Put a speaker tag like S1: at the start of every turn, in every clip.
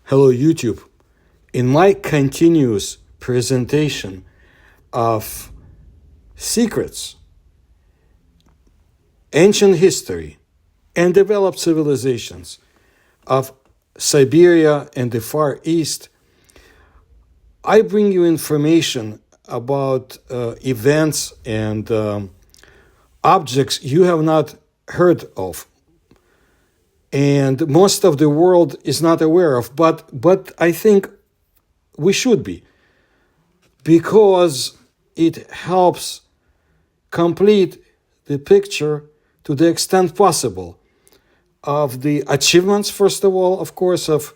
S1: Hello YouTube. In my continuous presentation of secrets, ancient history, and developed civilizations of Siberia and the Far East, I bring you information about events and objects you have not heard of, and most of the world is not aware of, but I think we should be, because it helps complete the picture to the extent possible of the achievements, first of all, of course, of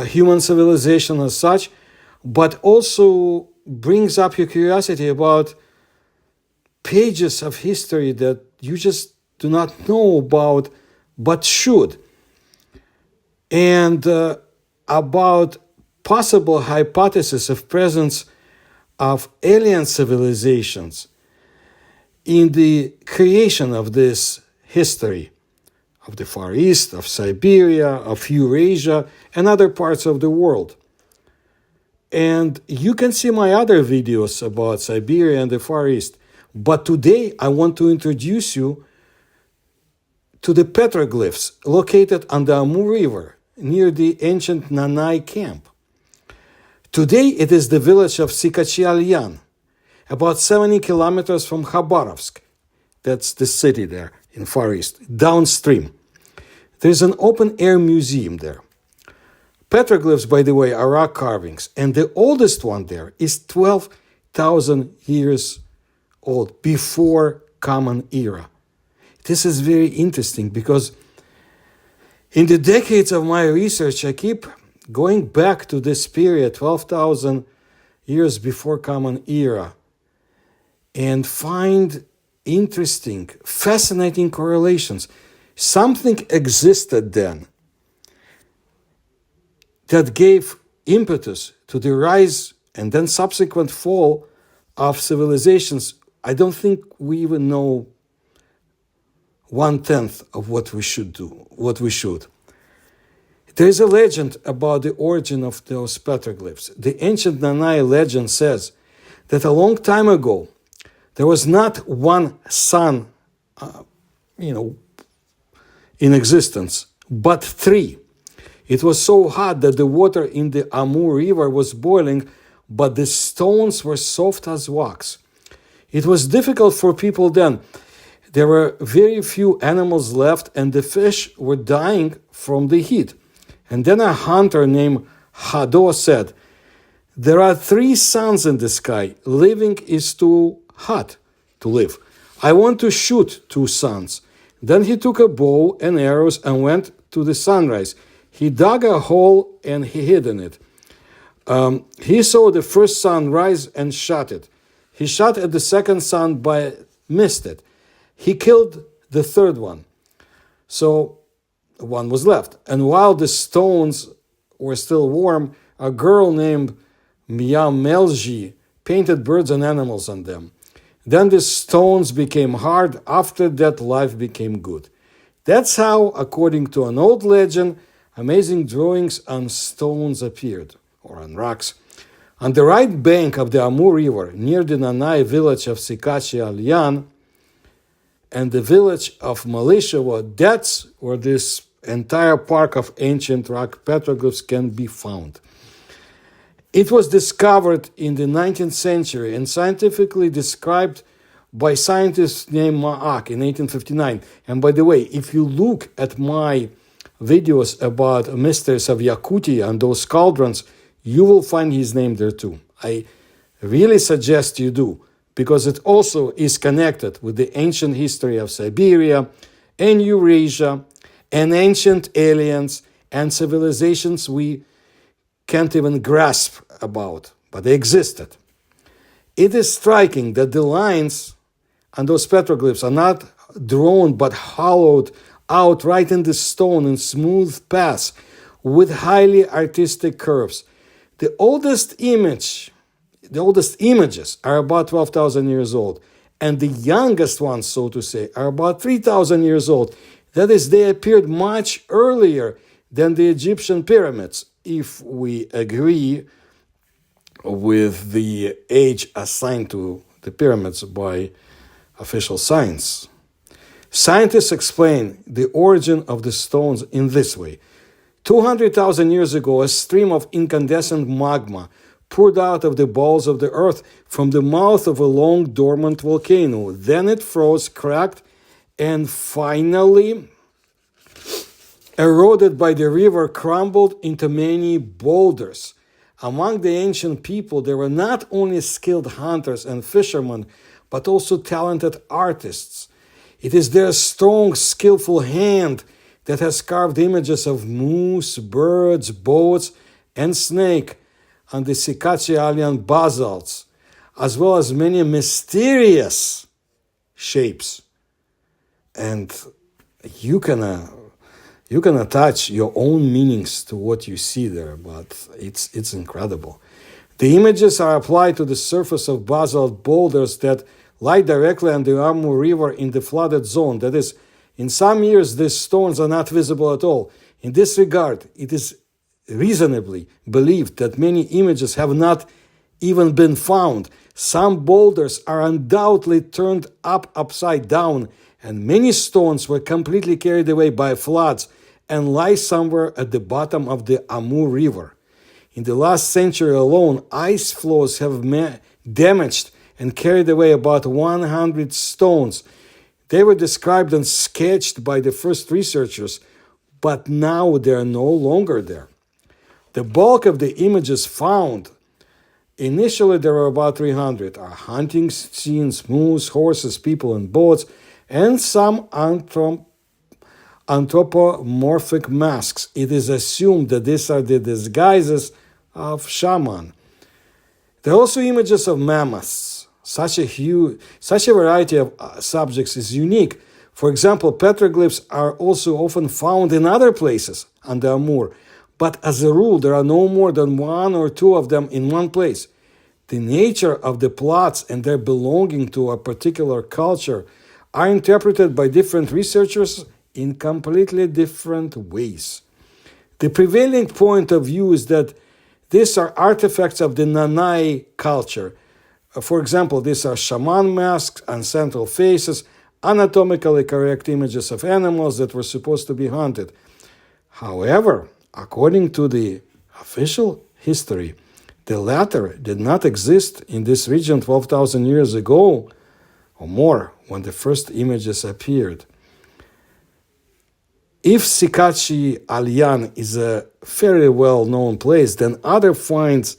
S1: human civilization as such, but also brings up your curiosity about pages of history that you just do not know about but should, and about possible hypothesis of presence of alien civilizations in the creation of this history of the Far East, of Siberia, of Eurasia, and other parts of the world. And you can see my other videos about Siberia and the Far East. But today I want to introduce you to the petroglyphs located on the Amur River near the ancient Nanai camp. Today it is the village of Sikachi, Alyan, about 70 kilometers from Khabarovsk. That's the city there in Far East, downstream. There's an open-air museum there. Petroglyphs, by the way, are rock carvings, and the oldest one there is 12,000 years old, before Common Era. This is very interesting because in the decades of my research, I keep going back to this period, 12,000 years before Common Era, and find interesting, fascinating correlations. Something existed then that gave impetus to the rise and then subsequent fall of civilizations. I don't think we even know 1/10 of what we should do, what we should. There is a legend about the origin of those petroglyphs. The ancient Nanai legend says that a long time ago, there was not one sun, in existence, but three. It was so hot that the water in the Amur River was boiling, but the stones were soft as wax. It was difficult for people then. There were very few animals left, and the fish were dying from the heat. And then a hunter named Hado said, "There are three suns in the sky. Living is too hot to live. I want to shoot two suns." Then he took a bow and arrows and went to the sunrise. He dug a hole and he hid in it. He saw the first sun rise and shot it. He shot at the second sun but missed it. He killed the third one. So one was left. And while the stones were still warm, a girl named Melji painted birds and animals on them. Then the stones became hard. After that, life became good. That's how, according to an old legend, amazing drawings on stones appeared, or on rocks. On the right bank of the Amur River, near the Nanai village of Sikachi, Alyan, and the village of Malishevo, that's where this entire park of ancient rock petroglyphs can be found. It was discovered in the 19th century and scientifically described by scientists named Maak in 1859. And by the way, if you look at my videos about mysteries of Yakutia and those cauldrons, you will find his name there too. I really suggest you do, because it also is connected with the ancient history of Siberia and Eurasia and ancient aliens and civilizations we can't even grasp about, but they existed. It is striking that the lines on those petroglyphs are not drawn but hollowed out right in the stone in smooth paths with highly artistic curves. The oldest images are about 12,000 years old, and the youngest ones, so to say, are about 3,000 years old. That is, they appeared much earlier than the Egyptian pyramids, if we agree with the age assigned to the pyramids by official science. Scientists explain the origin of the stones in this way. 200,000 years ago, a stream of incandescent magma poured out of the bowels of the earth from the mouth of a long dormant volcano. Then it froze, cracked, and finally, eroded by the river, crumbled into many boulders. Among the ancient people, there were not only skilled hunters and fishermen, but also talented artists. It is their strong, skillful hand that has carved images of moose, birds, boats, and snake on the Sikachi Alyan basalts, as well as many mysterious shapes. And you can attach your own meanings to what you see there, but it's incredible. The images are applied to the surface of basalt boulders that lie directly on the Amur River in the flooded zone. That is, in some years, these stones are not visible at all. In this regard, it is reasonably believed that many images have not even been found. Some boulders are undoubtedly turned upside down, and many stones were completely carried away by floods and lie somewhere at the bottom of the Amur River. In the last century alone, ice flows have damaged and carried away about 100 stones. They were described and sketched by the first researchers, but now they are no longer there. The bulk of the images found, initially there were about 300, are hunting scenes, moose, horses, people, and boats, and some anthropomorphic masks. It is assumed that these are the disguises of shaman. There are also images of mammoths. Such a variety of subjects is unique. For example, petroglyphs are also often found in other places on the Amur, but as a rule, there are no more than one or two of them in one place. The nature of the plots and their belonging to a particular culture are interpreted by different researchers in completely different ways. The prevailing point of view is that these are artifacts of the Nanai culture. For example, these are shaman masks, ancestral faces, anatomically correct images of animals that were supposed to be hunted. However, according to the official history, the latter did not exist in this region 12,000 years ago or more when the first images appeared. If Sikachi Alyan is a fairly well-known place, then other finds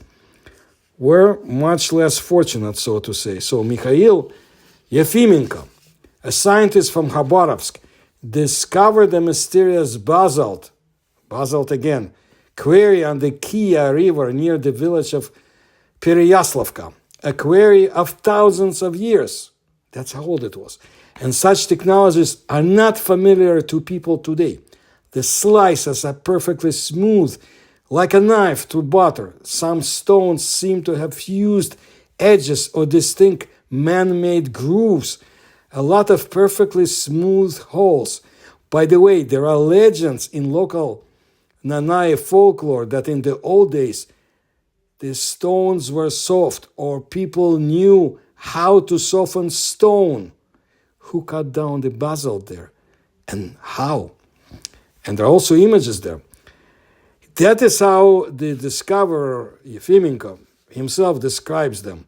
S1: were much less fortunate, so to say. So Mikhail Yefimenko, a scientist from Khabarovsk, discovered a mysterious basalt again, quarry on the Kia River near the village of Peryaslavka, a quarry of thousands of years. That's how old it was. And such technologies are not familiar to people today. The slices are perfectly smooth, like a knife through butter. Some stones seem to have fused edges or distinct man-made grooves, a lot of perfectly smooth holes. By the way, there are legends in local Nanai folklore that in the old days, the stones were soft, or people knew how to soften stone. Who cut down the basalt there, and how? And there are also images there. That is how the discoverer, Yefimenko, himself describes them.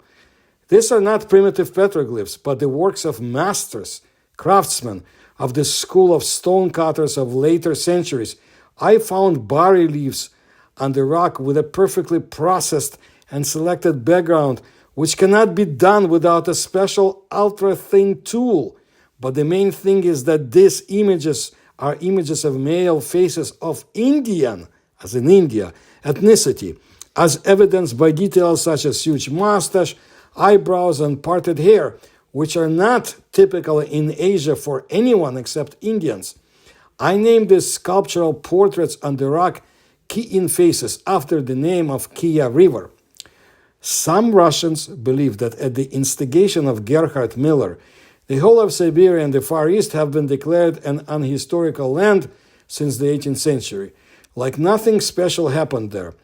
S1: These are not primitive petroglyphs, but the works of masters, craftsmen of the school of stonecutters of later centuries. I found bas-reliefs on the rock with a perfectly processed and selected background, which cannot be done without a special ultra-thin tool. But the main thing is that these images are images of male faces of Indian, as in India, ethnicity, as evidenced by details such as huge mustache, eyebrows, and parted hair, which are not typical in Asia for anyone except Indians. I named these sculptural portraits on the rock Kiin faces after the name of Kia River. Some Russians believe that at the instigation of Gerhard Miller, the whole of Siberia and the Far East have been declared an unhistorical land since the 18th century. Like nothing special happened there.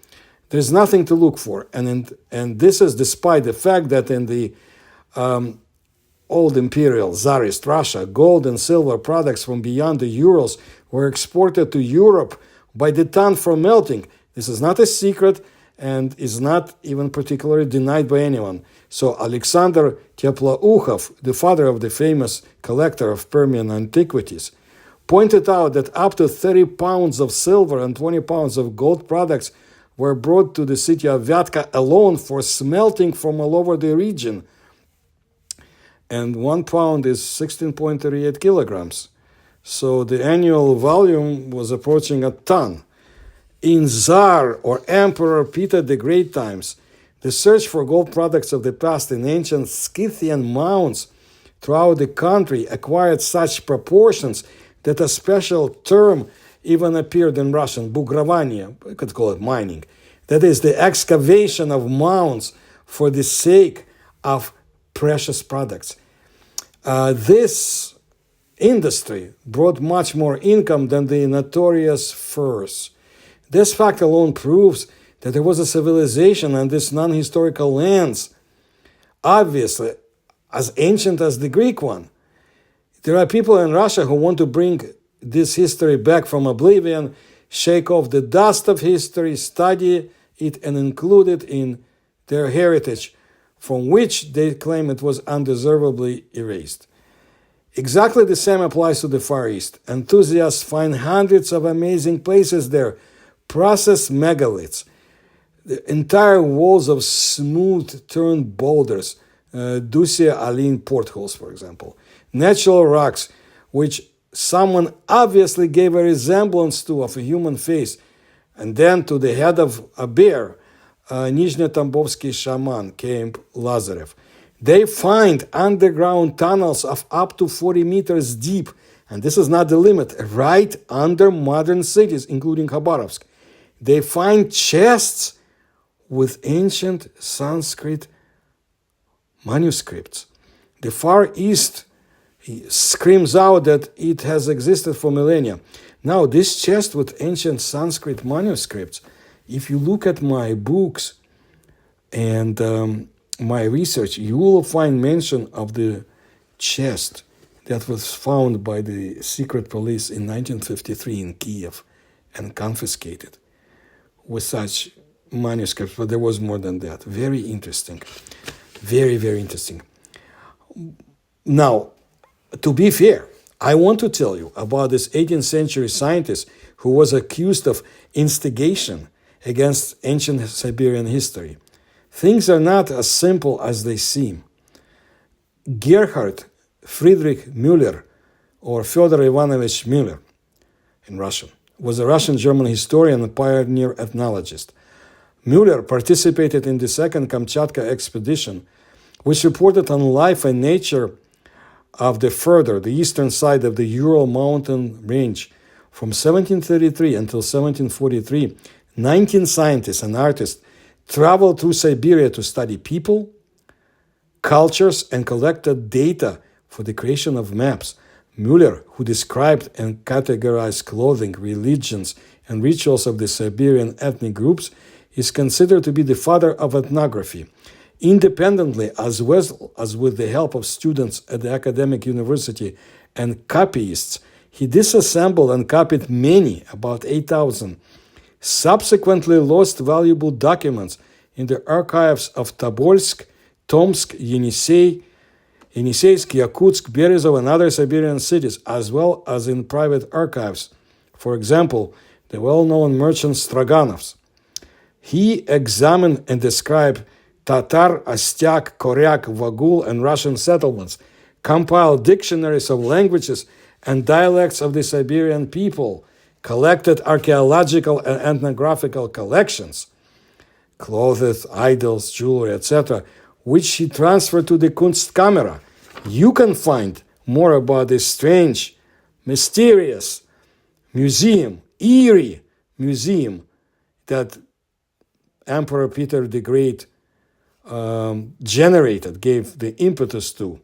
S1: There's nothing to look for. And this is despite the fact that in the old imperial Tsarist Russia, gold and silver products from beyond the Urals were exported to Europe by the ton for melting. This is not a secret and is not even particularly denied by anyone. So Alexander Teplauchov, the father of the famous collector of Permian antiquities, pointed out that up to 30 pounds of silver and 20 pounds of gold products were brought to the city of Vyatka alone for smelting from all over the region. And 1 pound is 16.38 kilograms. So the annual volume was approaching a ton. In Tsar or Emperor Peter the Great times, the search for gold products of the past in ancient Scythian mounds throughout the country acquired such proportions that a special term even appeared in Russian, bugravanie, we could call it mining. That is the excavation of mounds for the sake of precious products. This industry brought much more income than the notorious furs. This fact alone proves that there was a civilization on these non-historical lands, obviously as ancient as the Greek one. There are people in Russia who want to bring this history back from oblivion, shake off the dust of history, study it, and include it in their heritage, from which they claim it was undeservedly erased. Exactly the same applies to the Far East. Enthusiasts find hundreds of amazing places there, processed megaliths, the entire walls of smooth-turned boulders, Dusia Alyan portholes, for example, natural rocks, which someone obviously gave a resemblance to of a human face, and then to the head of a bear, Nizhny-Tambovsky shaman, Camp Lazarev. They find underground tunnels of up to 40 meters deep, and this is not the limit, right under modern cities, including Khabarovsk. They find chests with ancient Sanskrit manuscripts. The Far East screams out that it has existed for millennia. Now, this chest with ancient Sanskrit manuscripts, if you look at my books and my research, you will find mention of the chest that was found by the secret police in 1953 in Kiev and confiscated with such manuscripts, but there was more than that. Very interesting. Very, very interesting. Now, to be fair, I want to tell you about this 18th century scientist who was accused of instigation against ancient Siberian history. Things are not as simple as they seem. Gerhard Friedrich Müller, or Fyodor Ivanovich Müller in Russian, was a Russian-German historian and pioneer ethnologist. Müller participated in the Second Kamchatka expedition, which reported on life and nature of the eastern side of the Ural mountain range. From 1733 until 1743, 19 scientists and artists traveled through Siberia to study people, cultures, and collected data for the creation of maps. Müller, who described and categorized clothing, religions, and rituals of the Siberian ethnic groups, is considered to be the father of ethnography. Independently, as well as with the help of students at the academic university and copyists, he disassembled and copied many, about 8,000, subsequently lost valuable documents in the archives of Tobolsk, Tomsk, Yenisei, Yeniseisk, Yakutsk, Berezov, and other Siberian cities, as well as in private archives. For example, the well-known merchant Stroganov's. He examined and described Tatar, Astyak, Koryak, Vagul, and Russian settlements, compiled dictionaries of languages and dialects of the Siberian people, collected archaeological and ethnographical collections, clothes, idols, jewelry, etc., which he transferred to the Kunstkamera. You can find more about this strange, mysterious museum, eerie museum that Emperor Peter the Great gave the impetus to.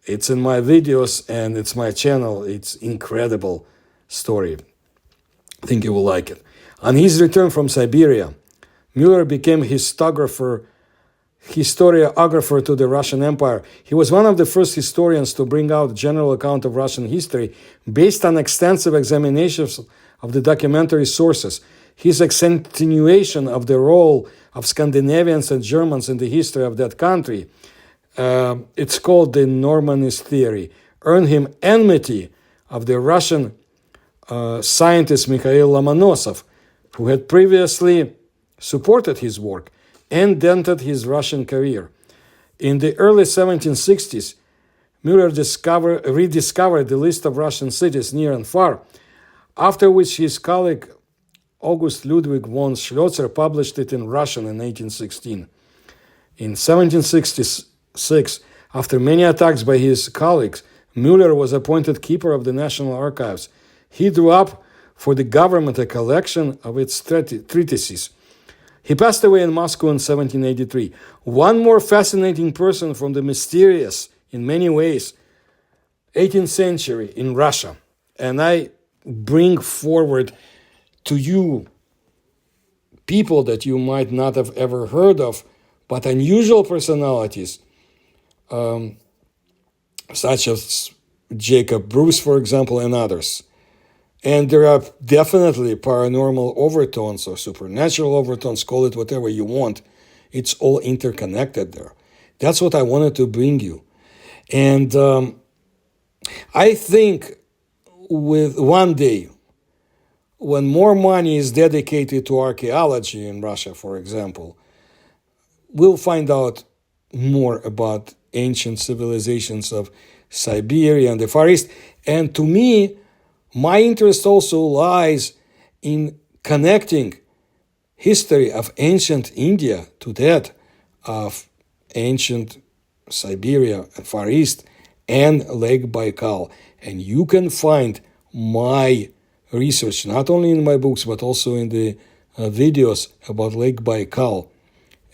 S1: It's in my videos and it's my channel. It's incredible story. I think you will like it. On his return from Siberia, Mueller became historiographer to the Russian Empire. He was one of the first historians to bring out a general account of Russian history based on extensive examinations of the documentary sources. His accentuation of the role of Scandinavians and Germans in the history of that country, it's called the Normanist theory, earned him enmity of the Russian scientist Mikhail Lomonosov, who had previously supported his work and dented his Russian career. In the early 1760s, Mueller rediscovered the list of Russian cities near and far, after which his colleague August Ludwig von Schlosser published it in Russian in 1816. In 1766, after many attacks by his colleagues, Mueller was appointed keeper of the National Archives. He drew up for the government a collection of its treatises. He passed away in Moscow in 1783. One more fascinating person from the mysterious, in many ways, 18th century in Russia. And I bring forward to you people that you might not have ever heard of, but unusual personalities, such as Jacob Bruce, for example, and others. And there are definitely paranormal overtones or supernatural overtones, call it whatever you want. It's all interconnected there. That's what I wanted to bring you. And I think with one day, when more money is dedicated to archaeology in Russia, for example, we'll find out more about ancient civilizations of Siberia and the Far East. And to me, my interest also lies in connecting history of ancient India to that of ancient Siberia and Far East and Lake Baikal. And you can find my research, not only in my books, but also in the videos about Lake Baikal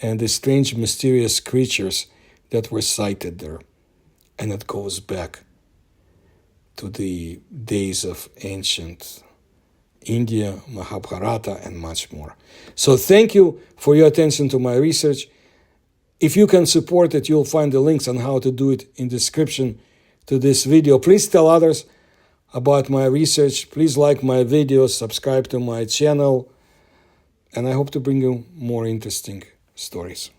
S1: and the strange, mysterious creatures that were sighted there. And it goes back to the days of ancient India, Mahabharata, and much more. So thank you for your attention to my research. If you can support it, you'll find the links on how to do it in the description to this video. Please tell others about my research. Please like my videos, subscribe to my channel, and I hope to bring you more interesting stories.